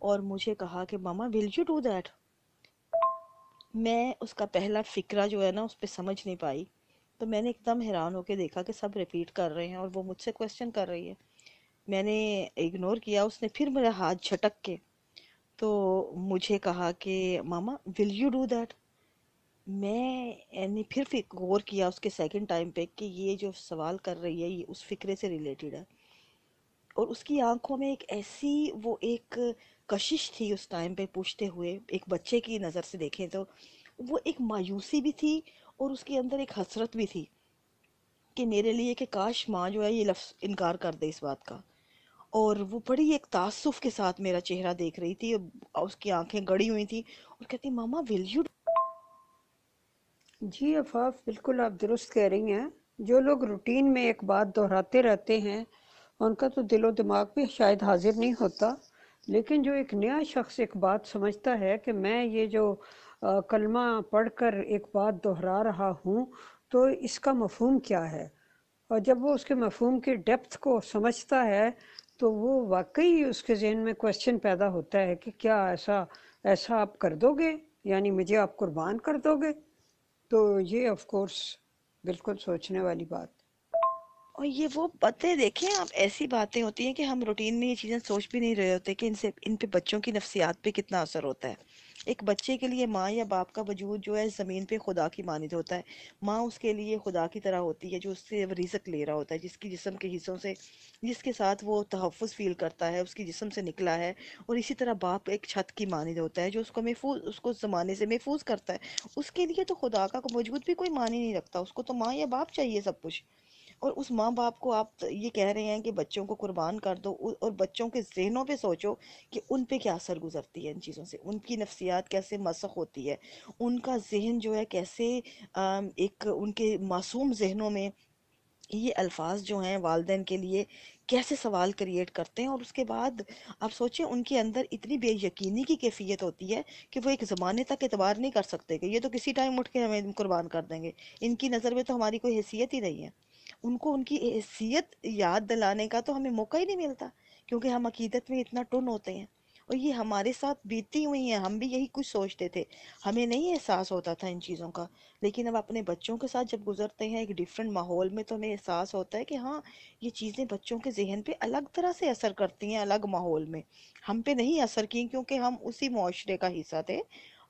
اور مجھے کہا کہ ماما ول یو ڈو دیٹ. میں اس کا پہلا فقرہ جو ہے نا اس پہ سمجھ نہیں پائی. تو میں نے ایک دم حیران ہو کے دیکھا کہ سب ریپیٹ کر رہے ہیں اور وہ مجھ سے کویسچن کر رہی ہے. میں نے اگنور کیا. اس نے پھر میرا ہاتھ جھٹک کے تو مجھے کہا کہ ماما ول یو ڈو دیٹ. میں نے پھر غور کیا اس کے سیکنڈ ٹائم پہ کہ یہ جو سوال کر رہی ہے یہ اس فقرے سے ریلیٹڈ ہے. اور اس کی آنکھوں میں ایک ایسی وہ ایک کشش تھی اس ٹائم پہ پوچھتے ہوئے. ایک بچے کی نظر سے دیکھیں تو وہ ایک مایوسی بھی تھی اور اس کے اندر ایک حسرت بھی تھی کہ میرے لیے کہ کاش ماں جو ہے یہ لفظ انکار کر دے اس بات کا. اور وہ بڑی ایک تعصف کے ساتھ میرا چہرہ دیکھ رہی تھی اور اس کی آنکھیں گڑی ہوئی تھی اور کہتی ماما ول یو. جی عفاف، بالکل آپ درست کہہ رہی ہیں. جو لوگ روٹین میں ایک بات دہراتے رہتے ہیں ان کا تو دل و دماغ بھی شاید حاضر نہیں ہوتا، لیکن جو ایک نیا شخص ایک بات سمجھتا ہے کہ میں یہ جو کلمہ پڑھ کر ایک بات دہرا رہا ہوں تو اس کا مفہوم کیا ہے، اور جب وہ اس کے مفہوم کی ڈیپتھ کو سمجھتا ہے تو وہ واقعی اس کے ذہن میں کویسچن پیدا ہوتا ہے کہ کیا ایسا ایسا آپ کر دو گے، یعنی مجھے آپ قربان کر دو گے. تو یہ آف کورس بالکل سوچنے والی بات. اور یہ وہ باتیں دیکھیں آپ، ایسی باتیں ہوتی ہیں کہ ہم روٹین میں یہ چیزیں سوچ بھی نہیں رہے ہوتے کہ ان پہ بچوں کی نفسیات پہ کتنا اثر ہوتا ہے. ایک بچے کے لیے ماں یا باپ کا وجود جو ہے زمین پہ خدا کی مانند ہوتا ہے. ماں اس کے لیے خدا کی طرح ہوتی ہے جو اس سے رزق لے رہا ہوتا ہے، جس کی جسم کے حصوں سے جس کے ساتھ وہ تحفظ فیل کرتا ہے اس کی جسم سے نکلا ہے. اور اسی طرح باپ ایک چھت کی مانند ہوتا ہے جو اس کو زمانے سے محفوظ کرتا ہے. اس کے لیے تو خدا کا وجود بھی کوئی معنی نہیں رکھتا، اس کو تو ماں یا باپ چاہیے سب کچھ. اور اس ماں باپ کو آپ یہ کہہ رہے ہیں کہ بچوں کو قربان کر دو، اور بچوں کے ذہنوں پہ سوچو کہ ان پہ کیا اثر گزرتی ہے ان چیزوں سے، ان کی نفسیات کیسے مسخ ہوتی ہے، ان کا ذہن جو ہے کیسے ایک ان کے معصوم ذہنوں میں یہ الفاظ جو ہیں والدین کے لیے کیسے سوال کریٹ کرتے ہیں. اور اس کے بعد آپ سوچیں ان کے اندر اتنی بے یقینی کی کیفیت ہوتی ہے کہ وہ ایک زمانے تک اعتبار نہیں کر سکتے کہ یہ تو کسی ٹائم اٹھ کے ہمیں قربان کر دیں گے. ان کی نظر میں تو ہماری کوئی حیثیت ہی نہیں ہے. ان کو ان کی حیثیت یاد دلانے کا تو ہمیں موقع ہی نہیں ملتا کیونکہ ہم عقیدت میں اتنا ٹن ہوتے ہیں. اور یہ ہمارے ساتھ بیتی ہوئی ہیں، ہم بھی یہی کچھ سوچتے تھے، ہمیں نہیں احساس ہوتا تھا ان چیزوں کا. لیکن اب اپنے بچوں کے ساتھ جب گزرتے ہیں ایک ڈیفرنٹ ماحول میں تو ہمیں احساس ہوتا ہے کہ ہاں یہ چیزیں بچوں کے ذہن پہ الگ طرح سے اثر کرتی ہیں. الگ ماحول میں ہم پہ نہیں اثر کی کیونکہ ہم اسی معاشرے کا حصہ تھے،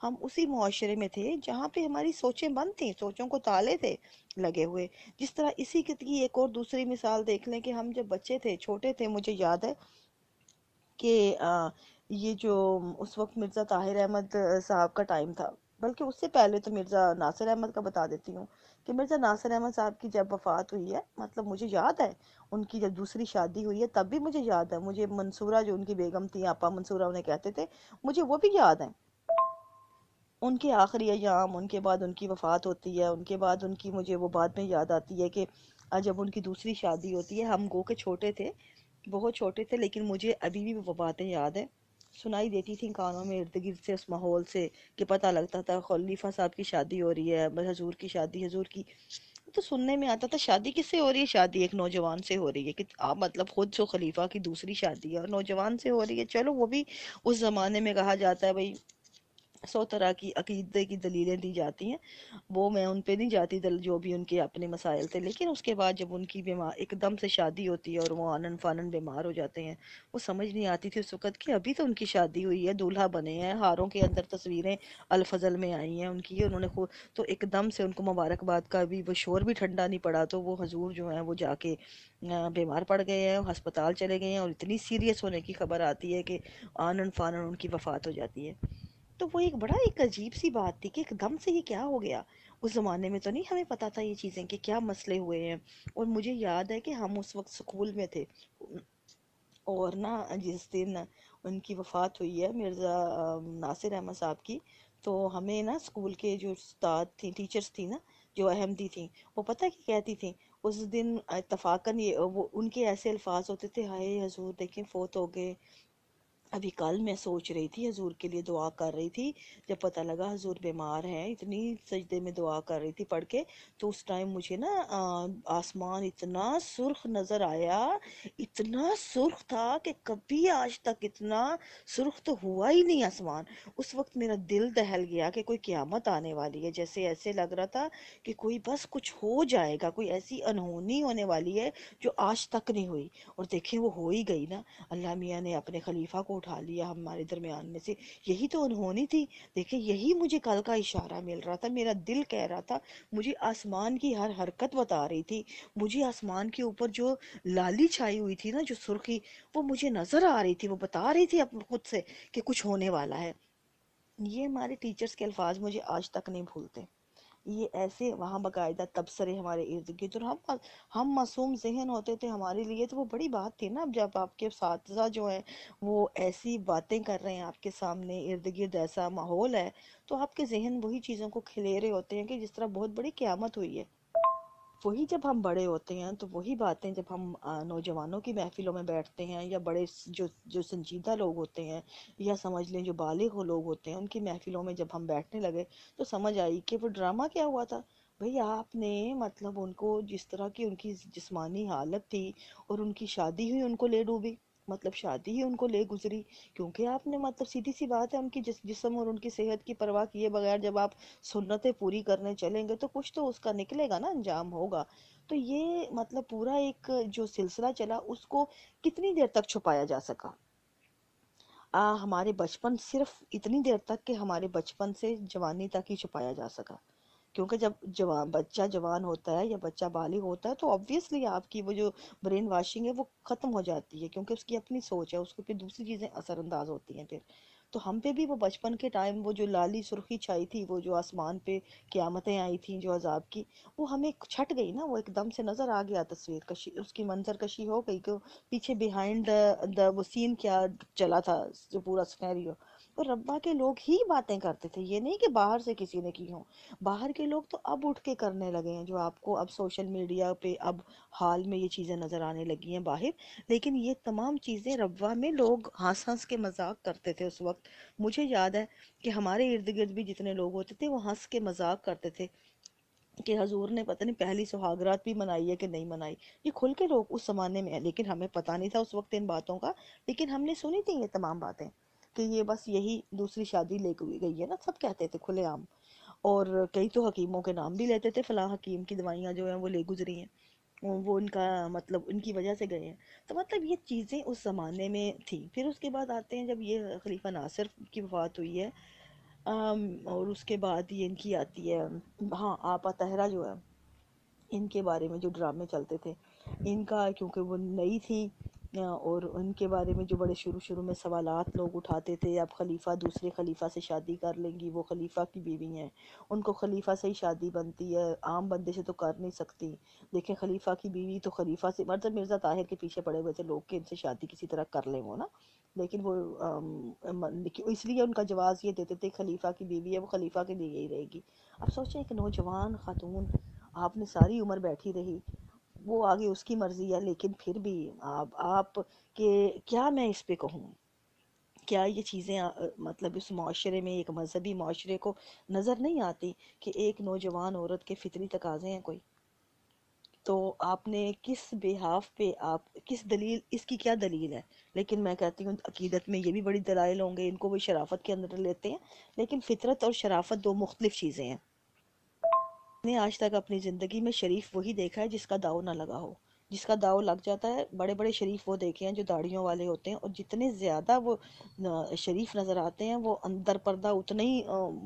ہم اسی معاشرے میں تھے جہاں پہ ہماری سوچیں بند تھیں، سوچوں کو تالے تھے لگے ہوئے. جس طرح اسی کی ایک اور دوسری مثال دیکھ لیں کہ ہم جب بچے تھے چھوٹے تھے، مجھے یاد ہے کہ یہ جو اس وقت مرزا طاہر احمد صاحب کا ٹائم تھا، بلکہ اس سے پہلے تو مرزا ناصر احمد کا بتا دیتی ہوں کہ مرزا ناصر احمد صاحب کی جب وفات ہوئی ہے، مطلب مجھے یاد ہے ان کی جب دوسری شادی ہوئی ہے تب بھی مجھے یاد ہے. مجھے منصورہ جو ان کی بیگم تھی، آپا منصورہ انہیں کہتے تھے، مجھے وہ بھی یاد ہے. ان کے آخری ایام، ان کے بعد ان کی وفات ہوتی ہے، ان کے بعد ان کی مجھے وہ بعد میں یاد آتی ہے کہ جب ان کی دوسری شادی ہوتی ہے، ہم گو کے چھوٹے تھے، بہت چھوٹے تھے، لیکن مجھے ابھی بھی وہ باتیں یاد ہیں، سنائی دیتی تھیں کانوں میں ارد گرد سے اس ماحول سے کہ پتہ لگتا تھا خلیفہ صاحب کی شادی ہو رہی ہے، حضور کی شادی، حضور کی. تو سننے میں آتا تھا شادی کس سے ہو رہی ہے؟ شادی ایک نوجوان سے ہو رہی ہے. کہ آپ مطلب خود جو خلیفہ کی دوسری شادی ہے اور نوجوان سے ہو رہی ہے. چلو وہ بھی اس زمانے میں کہا جاتا ہے بھائی 100 طرح کی عقیدے کی دلیلیں دی جاتی ہیں، وہ میں ان پہ نہیں جاتی، جو بھی ان کے اپنے مسائل تھے. لیکن اس کے بعد جب ان کی بیمار ایک دم سے شادی ہوتی ہے اور وہ آنن فانن بیمار ہو جاتے ہیں، وہ سمجھ نہیں آتی تھی اس وقت کہ ابھی تو ان کی شادی ہوئی ہے، دولہا بنے ہیں، ہاروں کے اندر تصویریں الفضل میں آئی ہیں ان کی، انہوں نے خود تو ایک دم سے ان کو مبارکباد کا بھی وہ شور بھی ٹھنڈا نہیں پڑا تو وہ حضور جو ہیں وہ جا کے بیمار پڑ گئے ہیں، ہسپتال چلے گئے ہیں اور اتنی سیریس ہونے کی خبر آتی ہے کہ آنن فانن ان کی وفات ہو جاتی ہے. تو وہ ایک بڑا ایک عجیب سی بات تھی کہ ایک دم سے یہ کیا ہو گیا. اس زمانے میں تو نہیں ہمیں پتا تھا یہ چیزیں کہ کیا مسئلے ہوئے ہیں. اور مجھے یاد ہے کہ ہم اس وقت سکول میں تھے اور نا جس دن ان کی وفات ہوئی ہے مرزا ناصر احمد صاحب کی، تو ہمیں نا اسکول کے جو استاد تھیں، ٹیچرز تھیں نا جو احمدی تھیں، وہ پتہ کہ کہتی تھیں اس دن اتفاقاً یہ وہ ان کے ایسے الفاظ ہوتے تھے، ہائے حضور دیکھیں فوت ہو گئے، ابھی کل میں سوچ رہی تھی، حضور کے لیے دعا کر رہی تھی، جب پتہ لگا حضور بیمار ہیں، اتنی سجدے میں دعا کر رہی تھی پڑھ کے، تو اس ٹائم مجھے نا آسمان اتنا سرخ نظر آیا، اتنا سرخ تھا کہ کبھی آج تک اتنا سرخ تو ہوا ہی نہیں آسمان۔ اس وقت میرا دل دہل گیا کہ کوئی قیامت آنے والی ہے، جیسے ایسے لگ رہا تھا کہ کوئی بس کچھ ہو جائے گا، کوئی ایسی انہونی ہونے والی ہے جو آج تک نہیں ہوئی، اور دیکھیں وہ ہو ہی گئی نا۔ اللہ میاں نے اپنے خلیفہ کو اٹھا لیا ہمارے درمیان میں سے، یہی تو انہونی تھی۔ دیکھیں یہی مجھے کل کا اشارہ مل رہا تھا، میرا دل کہہ رہا تھا، مجھے آسمان کی ہر حرکت بتا رہی تھی، مجھے آسمان کے اوپر جو لالی چھائی ہوئی تھی نا، جو سرخی، وہ مجھے نظر آ رہی تھی، وہ بتا رہی تھی اپنے خود سے کہ کچھ ہونے والا ہے۔ یہ ہمارے ٹیچرز کے الفاظ مجھے آج تک نہیں بھولتے، یہ ایسے وہاں باقاعدہ تبصرے ہمارے ارد گرد، اور ہم معصوم ذہن ہوتے تھے، ہمارے لیے تو وہ بڑی بات تھی نا۔ اب جب آپ کے اساتذہ جو ہیں وہ ایسی باتیں کر رہے ہیں آپ کے سامنے، ارد گرد ایسا ماحول ہے، تو آپ کے ذہن وہی چیزوں کو کھلے رہے ہوتے ہیں کہ جس طرح بہت بڑی قیامت ہوئی ہے۔ وہی جب ہم بڑے ہوتے ہیں تو وہی باتیں جب ہم نوجوانوں کی محفلوں میں بیٹھتے ہیں، یا بڑے جو سنجیدہ لوگ ہوتے ہیں، یا سمجھ لیں جو بالغ لوگ ہوتے ہیں، ان کی محفلوں میں جب ہم بیٹھنے لگے تو سمجھ آئی کہ وہ ڈرامہ کیا ہوا تھا۔ بھئی آپ نے مطلب ان کو جس طرح کی ان کی جسمانی حالت تھی، اور ان کی شادی ہوئی ان کو لے ڈوبی، مطلب شادی ہی ان کو لے گزری، کیونکہ آپ نے مطلب سیدھی سی بات ہے ان کی جسم اور ان کی صحت کی پرواہ کیے بغیر جب آپ سنتیں پوری کرنے چلیں گے تو کچھ تو اس کا نکلے گا نا، انجام ہوگا۔ تو یہ مطلب پورا ایک جو سلسلہ چلا، اس کو کتنی دیر تک چھپایا جا سکا؟ ہمارے بچپن، صرف اتنی دیر تک کہ ہمارے بچپن سے جوانی تک ہی چھپایا جا سکا، کیونکہ جب بچہ جوان ہوتا ہے یا بچہ بالغ ہوتا ہے تو obviously آپ کی وہ جو برین واشنگ ہے وہ ختم ہو جاتی ہے، کیونکہ اس کی اپنی سوچ ہے، اس کو پھر دوسری چیزیں اثر انداز ہوتی ہیں پھر۔ تو ہم پہ بھی وہ بچپن کے ٹائم وہ جو لالی سرخی چھائی تھی، وہ جو آسمان پہ قیامتیں آئی تھیں جو عذاب کی، وہ ہمیں چھٹ گئی نا، وہ ایک دم سے نظر آ گیا، تصویر کشی اس کی منظر کشی ہو گئی کہ پیچھے بیہائنڈ دا وہ سین کیا چلا تھا، جو پورا سینیریو۔ اور ربا کے لوگ ہی باتیں کرتے تھے، یہ نہیں کہ باہر سے کسی نے کی ہوں، باہر کے لوگ تو اب اٹھ کے کرنے لگے ہیں، جو آپ کو اب سوشل میڈیا پہ اب حال میں یہ چیزیں نظر آنے لگی ہیں باہر، لیکن یہ تمام چیزیں ربوہ میں لوگ ہنس ہنس کے مذاق کرتے تھے اس وقت۔ مجھے یاد ہے کہ ہمارے ارد گرد بھی جتنے لوگ ہوتے تھے وہ ہنس کے مذاق کرتے تھے کہ حضور نے پتہ نہیں پہلی سہاگرات بھی منائی ہے کہ نہیں منائی۔ یہ کھل کے لوگ اس زمانے میں ہیں، لیکن ہمیں پتہ نہیں تھا اس وقت ان باتوں کا، لیکن ہم نے سنی تھی یہ تمام باتیں کہ یہ بس یہی دوسری شادی لے گئی ہے نا، سب کہتے تھے کھلے عام، اور کئی تو حکیموں کے نام بھی لیتے تھے، فلاں حکیم کی دوائیاں جو ہیں وہ لے گزری ہیں، وہ ان کا مطلب ان کی وجہ سے گئے ہیں۔ تو مطلب یہ چیزیں اس زمانے میں تھیں۔ پھر اس کے بعد آتے ہیں جب یہ خلیفہ ناصر کی وفات ہوئی ہے، اور اس کے بعد یہ ان کی آتی ہے، ہاں آپا طاہرہ جو ہے، ان کے بارے میں جو ڈرامے چلتے تھے ان کا، کیونکہ وہ نئی تھی، اور ان کے بارے میں جو بڑے شروع شروع میں سوالات لوگ اٹھاتے تھے، اب خلیفہ دوسرے خلیفہ سے شادی کر لیں گی، وہ خلیفہ کی بیوی ہیں، ان کو خلیفہ سے ہی شادی بنتی ہے، عام بندے سے تو کر نہیں سکتی۔ دیکھیں خلیفہ کی بیوی تو خلیفہ سے، مطلب مرزا طاہر کے پیچھے پڑے ہوئے تھے لوگ کہ ان سے شادی کسی طرح کر لیں وہ نا، لیکن وہ اس لیے ان کا جواز یہ دیتے تھے خلیفہ کی بیوی ہے وہ خلیفہ کے لیے ہی رہے گی۔ اب سوچیں ایک نوجوان خاتون، آپ نے ساری عمر بیٹھی رہی، وہ آگے اس کی مرضی ہے، لیکن پھر بھی آپ کہ کیا میں اس پہ کہوں، کیا یہ چیزیں مطلب اس معاشرے میں، ایک مذہبی معاشرے کو نظر نہیں آتی کہ ایک نوجوان عورت کے فطری تقاضے ہیں کوئی؟ تو آپ نے کس بیہاف پہ، آپ کس دلیل، اس کی کیا دلیل ہے؟ لیکن میں کہتی ہوں عقیدت میں یہ بھی بڑی دلائل ہوں گے، ان کو وہ شرافت کے اندر لیتے ہیں، لیکن فطرت اور شرافت دو مختلف چیزیں ہیں۔ میں نے آج تک اپنی زندگی میں شریف وہی دیکھا ہے جس کا داؤ نہ لگا ہو، جس کا داؤ لگ جاتا ہے۔ بڑے بڑے شریف وہ دیکھے ہیں جو داڑھیوں والے ہوتے ہیں، اور جتنے زیادہ وہ شریف نظر آتے ہیں وہ اندر پردہ اتنے ہی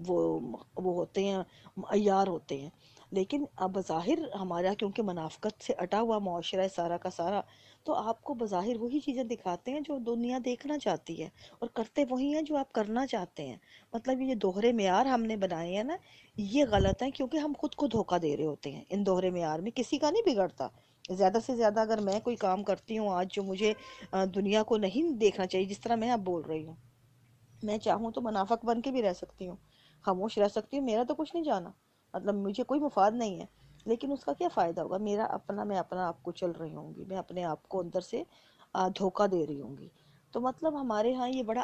وہ ہوتے ہیں، عیار ہوتے ہیں۔ لیکن اب بظاہر ہمارا کیونکہ منافقت سے اٹا ہوا معاشرہ ہے سارا کا سارا، تو آپ کو بظاہر وہی چیزیں دکھاتے ہیں جو دنیا دیکھنا چاہتی ہے، اور کرتے وہی ہیں جو آپ کرنا چاہتے ہیں۔ مطلب یہ دوہرے معیار ہم نے بنائے ہیں نا، یہ غلط ہے، کیونکہ ہم خود کو دھوکہ دے رہے ہوتے ہیں ان دوہرے معیار میں، کسی کا نہیں بگڑتا۔ زیادہ سے زیادہ اگر میں کوئی کام کرتی ہوں آج جو مجھے دنیا کو نہیں دیکھنا چاہیے، جس طرح میں اب بول رہی ہوں، میں چاہوں تو منافق بن کے بھی رہ سکتی ہوں، خاموش رہ سکتی ہوں، میرا تو کچھ نہیں جانا، مطلب مجھے کوئی مفاد نہیں ہے، لیکن اس کا کیا فائدہ ہوگا؟ میرا اپنا، میں اپنا آپ کو چل رہی ہوں گی، میں اپنے آپ کو اندر سے دھوکہ دے رہی ہوں گی۔ تو مطلب ہمارے ہاں یہ بڑا